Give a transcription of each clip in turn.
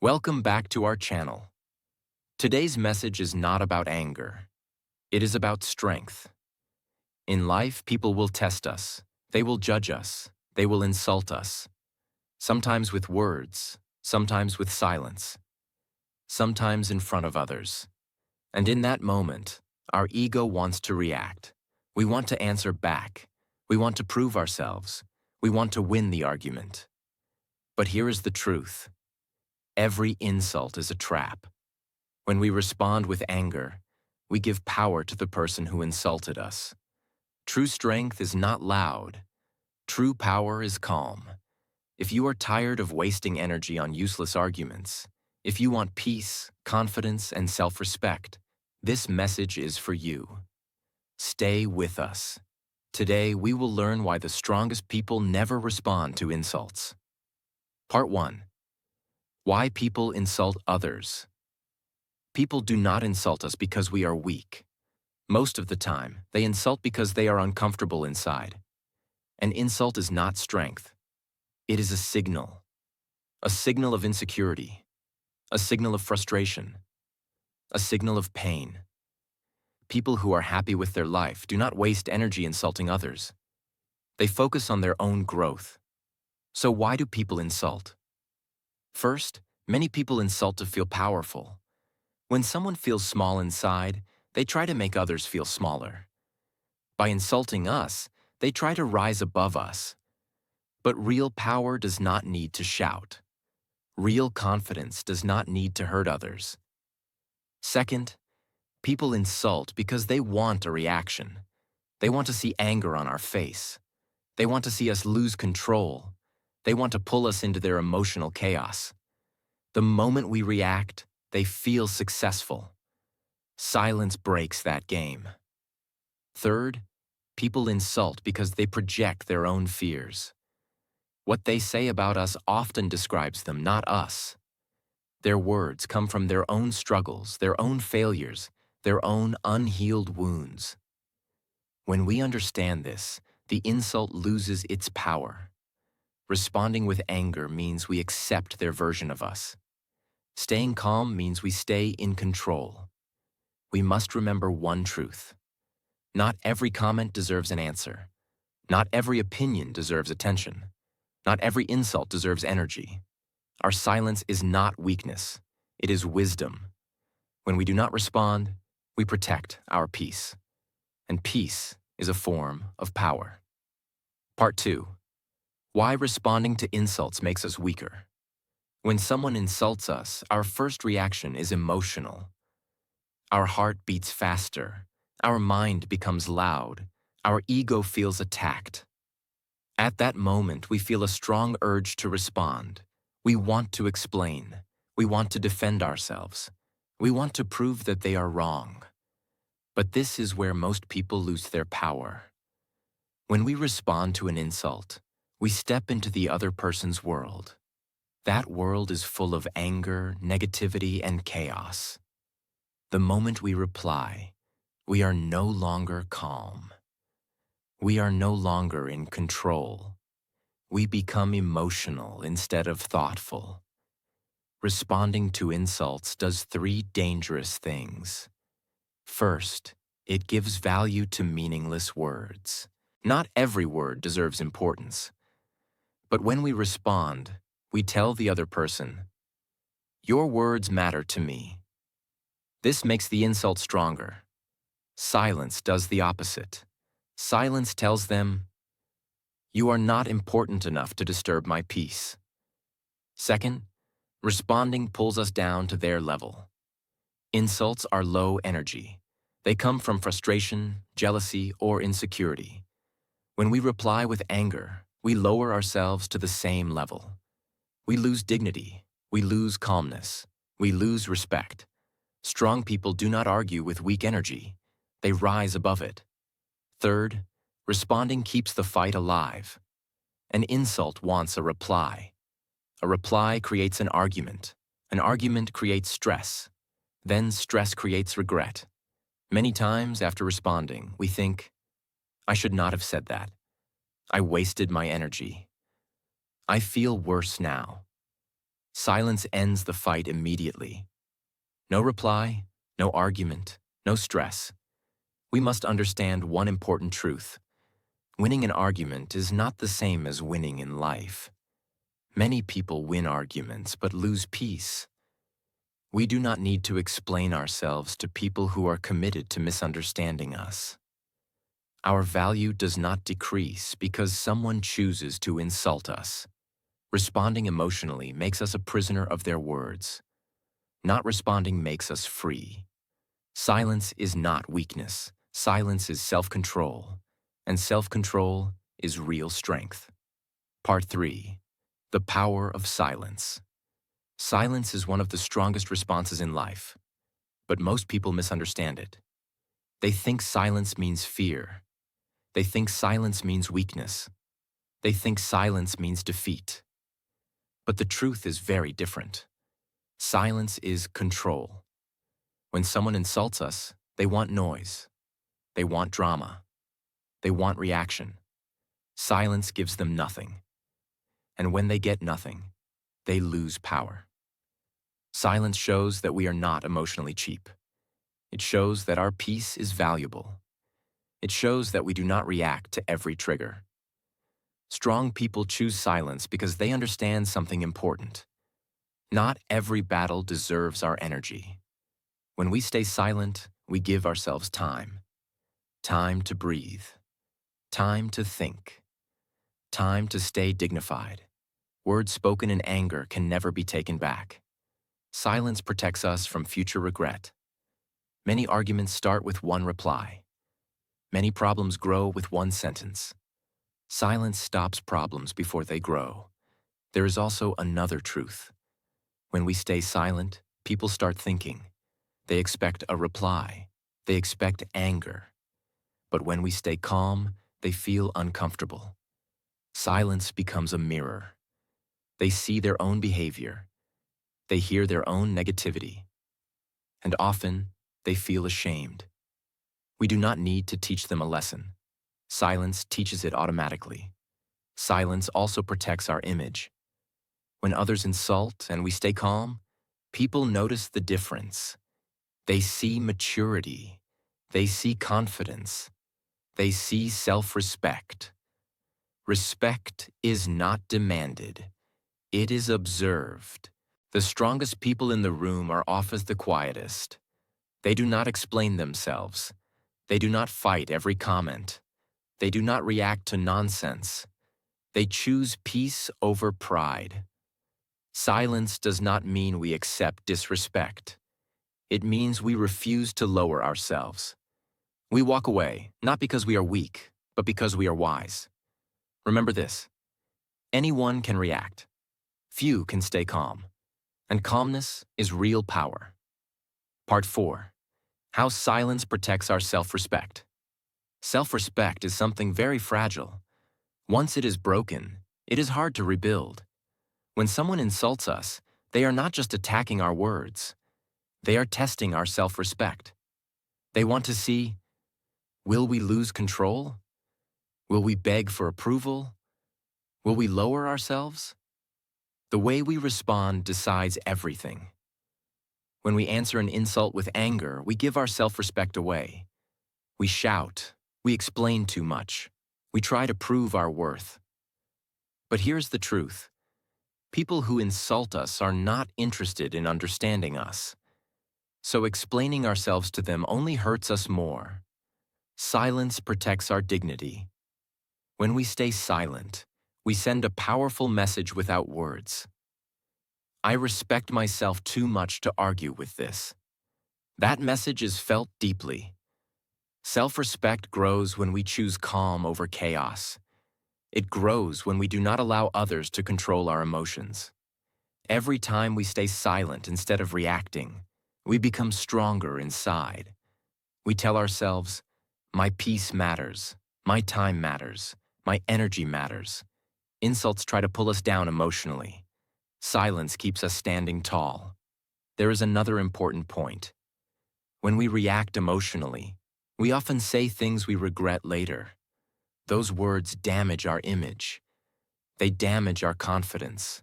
Welcome back to our channel. Today's message is not about anger. It is about strength. In life, people will test us. They will judge us. They will insult us. Sometimes with words, sometimes with silence, sometimes in front of others. And in that moment, our ego wants to react. We want to answer back. We want to prove ourselves. We want to win the argument. But here is the truth. Every insult is a trap. When we respond with anger, we give power to the person who insulted us. True strength is not loud. True power is calm. If you are tired of wasting energy on useless arguments, if you want peace, confidence, and self-respect, this message is for you. Stay with us. Today, we will learn why the strongest people never respond to insults. Part 1. Why people insult others. People do not insult us because we are weak. Most of the time, they insult because they are uncomfortable inside. An insult is not strength. It is a signal of insecurity, a signal of frustration, a signal of pain. People who are happy with their life do not waste energy insulting others. They focus on their own growth. So why do people insult? First, many people insult to feel powerful. When someone feels small inside, they try to make others feel smaller. By insulting us, they try to rise above us. But real power does not need to shout. Real confidence does not need to hurt others. Second, people insult because they want a reaction. They want to see anger on our face. They want to see us lose control. They want to pull us into their emotional chaos. The moment we react, they feel successful. Silence breaks that game. Third, people insult because they project their own fears. What they say about us often describes them, not us. Their words come from their own struggles, their own failures, their own unhealed wounds. When we understand this, the insult loses its power. Responding with anger means we accept their version of us. Staying calm means we stay in control. We must remember one truth. Not every comment deserves an answer. Not every opinion deserves attention. Not every insult deserves energy. Our silence is not weakness. It is wisdom. When we do not respond, we protect our peace. And peace is a form of power. Part 2. Why responding to insults makes us weaker. When someone insults us, our first reaction is emotional. Our heart beats faster. Our mind becomes loud. Our ego feels attacked. At that moment, we feel a strong urge to respond. We want to explain. We want to defend ourselves. We want to prove that they are wrong. But this is where most people lose their power. When we respond to an insult, we step into the other person's world. That world is full of anger, negativity, and chaos. The moment we reply, we are no longer calm. We are no longer in control. We become emotional instead of thoughtful. Responding to insults does 3 dangerous things. First, it gives value to meaningless words. Not every word deserves importance. But when we respond, we tell the other person, "Your words matter to me." This makes the insult stronger. Silence does the opposite. Silence tells them, "You are not important enough to disturb my peace." Second, responding pulls us down to their level. Insults are low energy. They come from frustration, jealousy, or insecurity. When we reply with anger, we lower ourselves to the same level. We lose dignity. We lose calmness. We lose respect. Strong people do not argue with weak energy. They rise above it. Third, responding keeps the fight alive. An insult wants a reply. A reply creates an argument. An argument creates stress. Then stress creates regret. Many times after responding, we think, "I should not have said that. I wasted my energy. I feel worse now." Silence ends the fight immediately. No reply, no argument, no stress. We must understand one important truth. Winning an argument is not the same as winning in life. Many people win arguments but lose peace. We do not need to explain ourselves to people who are committed to misunderstanding us. Our value does not decrease because someone chooses to insult us. Responding emotionally makes us a prisoner of their words. Not responding makes us free. Silence is not weakness. Silence is self-control. And self-control is real strength. Part 3. The power of silence. Silence is one of the strongest responses in life, but most people misunderstand it. They think silence means fear. They think silence means weakness. They think silence means defeat. But the truth is very different. Silence is control. When someone insults us, they want noise. They want drama. They want reaction. Silence gives them nothing. And when they get nothing, they lose power. Silence shows that we are not emotionally cheap. It shows that our peace is valuable. It shows that we do not react to every trigger. Strong people choose silence because they understand something important. Not every battle deserves our energy. When we stay silent, we give ourselves time. Time to breathe. Time to think. Time to stay dignified. Words spoken in anger can never be taken back. Silence protects us from future regret. Many arguments start with one reply. Many problems grow with one sentence. Silence stops problems before they grow. There is also another truth. When we stay silent, people start thinking. They expect a reply. They expect anger. But when we stay calm, they feel uncomfortable. Silence becomes a mirror. They see their own behavior. They hear their own negativity. And often, they feel ashamed. We do not need to teach them a lesson. Silence teaches it automatically. Silence also protects our image. When others insult and we stay calm, people notice the difference. They see maturity. They see confidence. They see self-respect. Respect is not demanded. It is observed. The strongest people in the room are often the quietest. They do not explain themselves. They do not fight every comment. They do not react to nonsense. They choose peace over pride. Silence does not mean we accept disrespect. It means we refuse to lower ourselves. We walk away, not because we are weak, but because we are wise. Remember this: anyone can react. Few can stay calm. And calmness is real power. Part 4. How silence protects our self-respect. Self-respect is something very fragile. Once it is broken, it is hard to rebuild. When someone insults us, they are not just attacking our words. They are testing our self-respect. They want to see, will we lose control? Will we beg for approval? Will we lower ourselves? The way we respond decides everything. When we answer an insult with anger, we give our self-respect away. We shout. We explain too much. We try to prove our worth. But here's the truth. People who insult us are not interested in understanding us. So explaining ourselves to them only hurts us more. Silence protects our dignity. When we stay silent, we send a powerful message without words. I respect myself too much to argue with this. That message is felt deeply. Self-respect grows when we choose calm over chaos. It grows when we do not allow others to control our emotions. Every time we stay silent instead of reacting, we become stronger inside. We tell ourselves, my peace matters, my time matters, my energy matters. Insults try to pull us down emotionally. Silence keeps us standing tall. There is another important point. When we react emotionally, we often say things we regret later. Those words damage our image. They damage our confidence.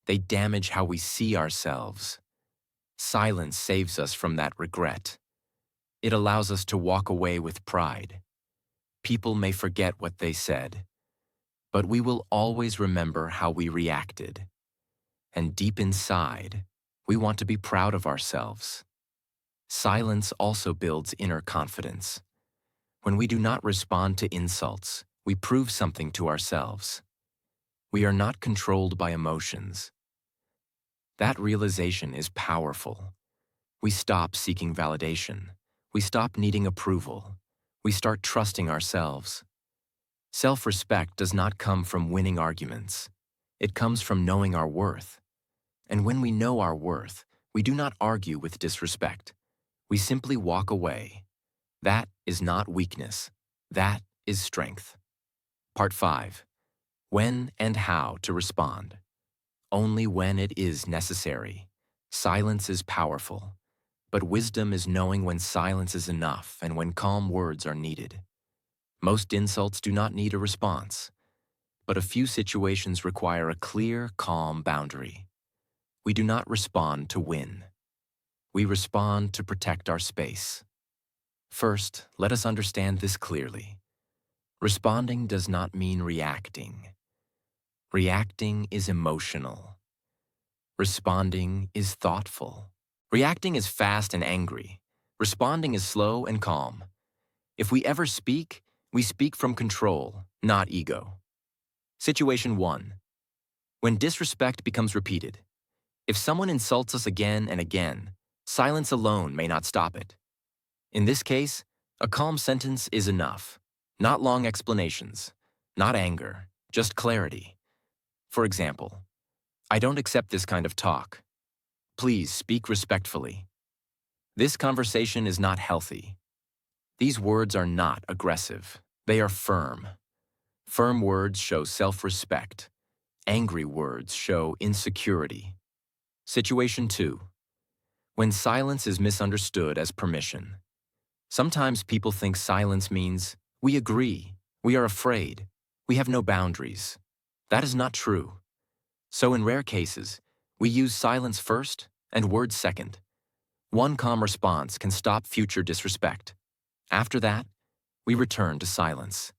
They damage how we see ourselves. Silence saves us from that regret. It allows us to walk away with pride. People may forget what they said, but we will always remember how we reacted. And deep inside, we want to be proud of ourselves. Silence also builds inner confidence. When we do not respond to insults, we prove something to ourselves. We are not controlled by emotions. That realization is powerful. We stop seeking validation. We stop needing approval. We start trusting ourselves. Self-respect does not come from winning arguments. It comes from knowing our worth. And when we know our worth, we do not argue with disrespect. We simply walk away. That is not weakness. That is strength. Part 5. When and how to respond. Only when it is necessary. Silence is powerful, but wisdom is knowing when silence is enough and when calm words are needed. Most insults do not need a response, but a few situations require a clear, calm boundary. We do not respond to win. We respond to protect our space. First, let us understand this clearly. Responding does not mean reacting. Reacting is emotional. Responding is thoughtful. Reacting is fast and angry. Responding is slow and calm. If we ever speak, we speak from control, not ego. Situation 1. When disrespect becomes repeated. If someone insults us again and again, silence alone may not stop it. In this case, a calm sentence is enough. Not long explanations, not anger, just clarity. For example, I don't accept this kind of talk. Please speak respectfully. This conversation is not healthy. These words are not aggressive. They are firm. Firm words show self-respect. Angry words show insecurity. Situation 2. When silence is misunderstood as permission. Sometimes people think silence means we agree, we are afraid, we have no boundaries. That is not true. So in rare cases, we use silence first and words second. One calm response can stop future disrespect. After that, we return to silence.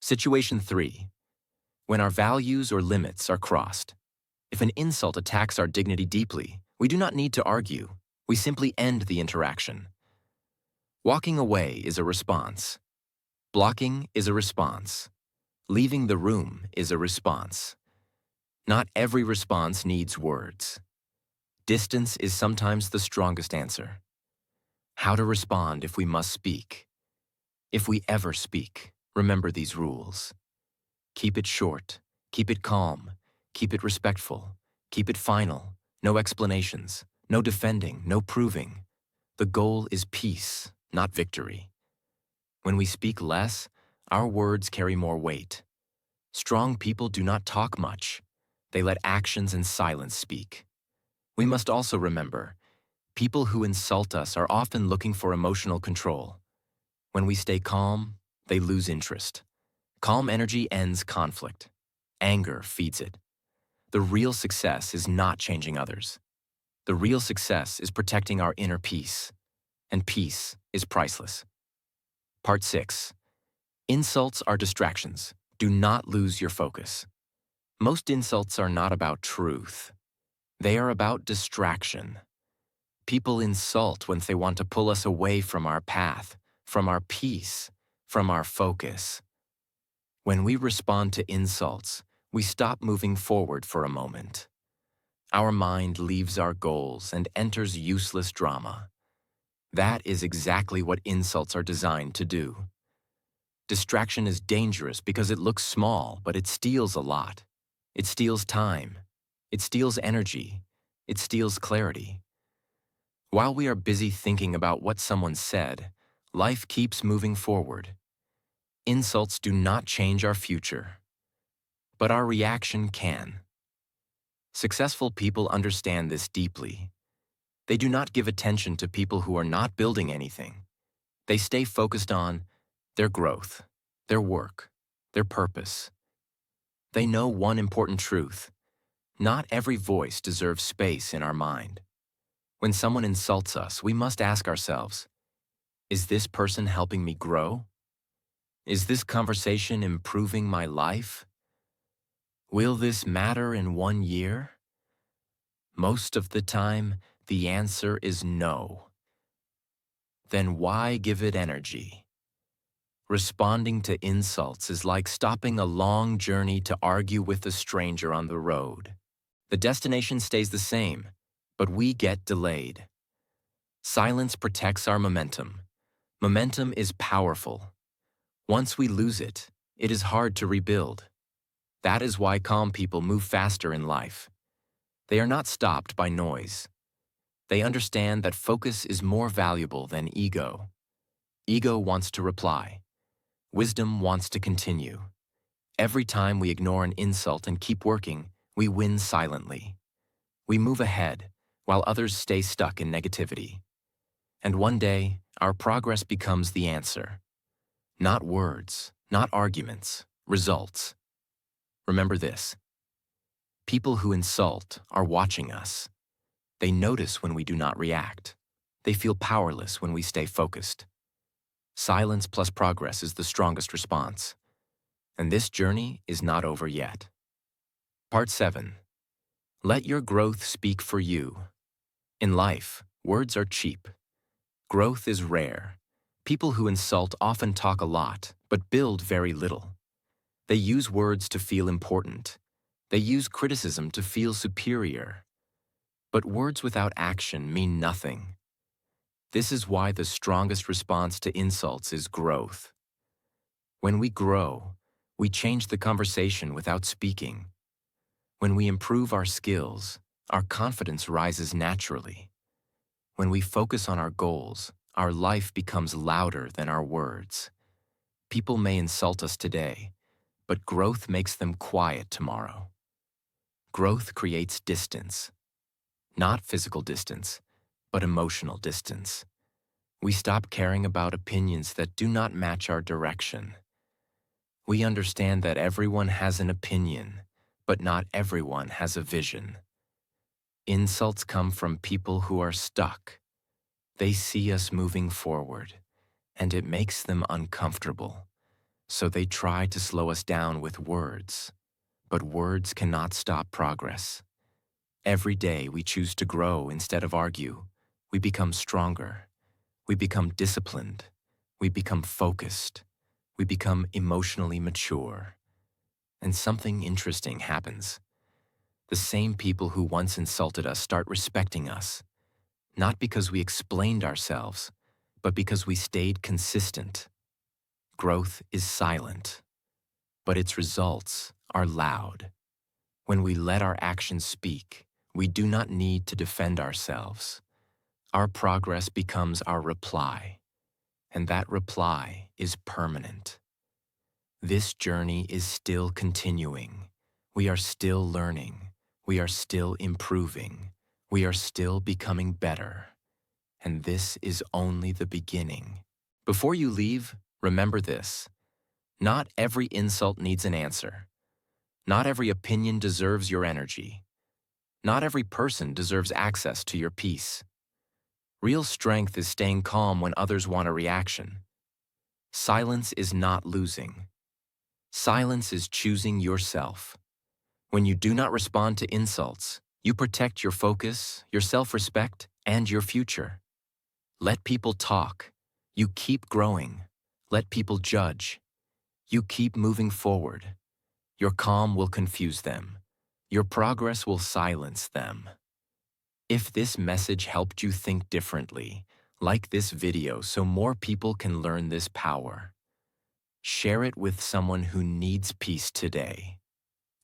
Situation 3. When our values or limits are crossed. If an insult attacks our dignity deeply, we do not need to argue. We simply end the interaction. Walking away is a response. Blocking is a response. Leaving the room is a response. Not every response needs words. Distance is sometimes the strongest answer. How to respond if we must speak. If we ever speak, remember these rules. Keep it short, keep it calm, keep it respectful, keep it final, no explanations, no defending, no proving. The goal is peace, not victory. When we speak less, our words carry more weight. Strong people do not talk much. They let actions and silence speak. We must also remember, people who insult us are often looking for emotional control. When we stay calm, they lose interest. Calm energy ends conflict. Anger feeds it. The real success is not changing others. The real success is protecting our inner peace. And peace is priceless. Part 6. Insults are distractions. Do not lose your focus. Most insults are not about truth. They are about distraction. People insult when they want to pull us away from our path, from our peace, from our focus. When we respond to insults, we stop moving forward for a moment. Our mind leaves our goals and enters useless drama. That is exactly what insults are designed to do. Distraction is dangerous because it looks small, but it steals a lot. It steals time. It steals energy. It steals clarity. While we are busy thinking about what someone said, life keeps moving forward. Insults do not change our future, but our reaction can. Successful people understand this deeply. They do not give attention to people who are not building anything. They stay focused on their growth, their work, their purpose. They know one important truth. Not every voice deserves space in our mind. When someone insults us, we must ask ourselves, is this person helping me grow? Is this conversation improving my life? Will this matter in 1 year? Most of the time, the answer is no. Then why give it energy? Responding to insults is like stopping a long journey to argue with a stranger on the road. The destination stays the same, but we get delayed. Silence protects our momentum. Momentum is powerful. Once we lose it, it is hard to rebuild. That is why calm people move faster in life. They are not stopped by noise. They understand that focus is more valuable than ego. Ego wants to reply. Wisdom wants to continue. Every time we ignore an insult and keep working, we win silently. We move ahead, while others stay stuck in negativity. And one day, our progress becomes the answer. Not words, not arguments, results. Remember this. People who insult are watching us. They notice when we do not react. They feel powerless when we stay focused. Silence plus progress is the strongest response. And this journey is not over yet. Part 7. Let your growth speak for you. In life, words are cheap. Growth is rare. People who insult often talk a lot, but build very little. They use words to feel important. They use criticism to feel superior. But words without action mean nothing. This is why the strongest response to insults is growth. When we grow, we change the conversation without speaking. When we improve our skills, our confidence rises naturally. When we focus on our goals, our life becomes louder than our words. People may insult us today, but growth makes them quiet tomorrow. Growth creates distance. Not physical distance, but emotional distance. We stop caring about opinions that do not match our direction. We understand that everyone has an opinion, but not everyone has a vision. Insults come from people who are stuck. They see us moving forward, and it makes them uncomfortable. So they try to slow us down with words. But words cannot stop progress. Every day we choose to grow instead of argue. We become stronger. We become disciplined. We become focused. We become emotionally mature. And something interesting happens. The same people who once insulted us start respecting us. Not because we explained ourselves, but because we stayed consistent. Growth is silent, but its results are loud. When we let our actions speak, we do not need to defend ourselves. Our progress becomes our reply, and that reply is permanent. This journey is still continuing. We are still learning. We are still improving. We are still becoming better. And this is only the beginning. Before you leave, remember this. Not every insult needs an answer. Not every opinion deserves your energy. Not every person deserves access to your peace. Real strength is staying calm when others want a reaction. Silence is not losing. Silence is choosing yourself. When you do not respond to insults, you protect your focus, your self-respect, and your future. Let people talk. You keep growing. Let people judge. You keep moving forward. Your calm will confuse them. Your progress will silence them. If this message helped you think differently, like this video so more people can learn this power. Share it with someone who needs peace today.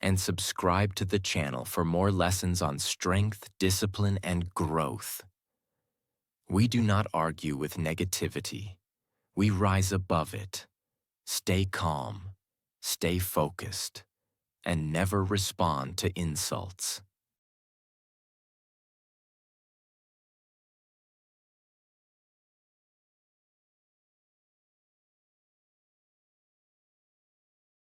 And subscribe to the channel for more lessons on strength, discipline, and growth. We do not argue with negativity. We rise above it. Stay calm, stay focused, and never respond to insults.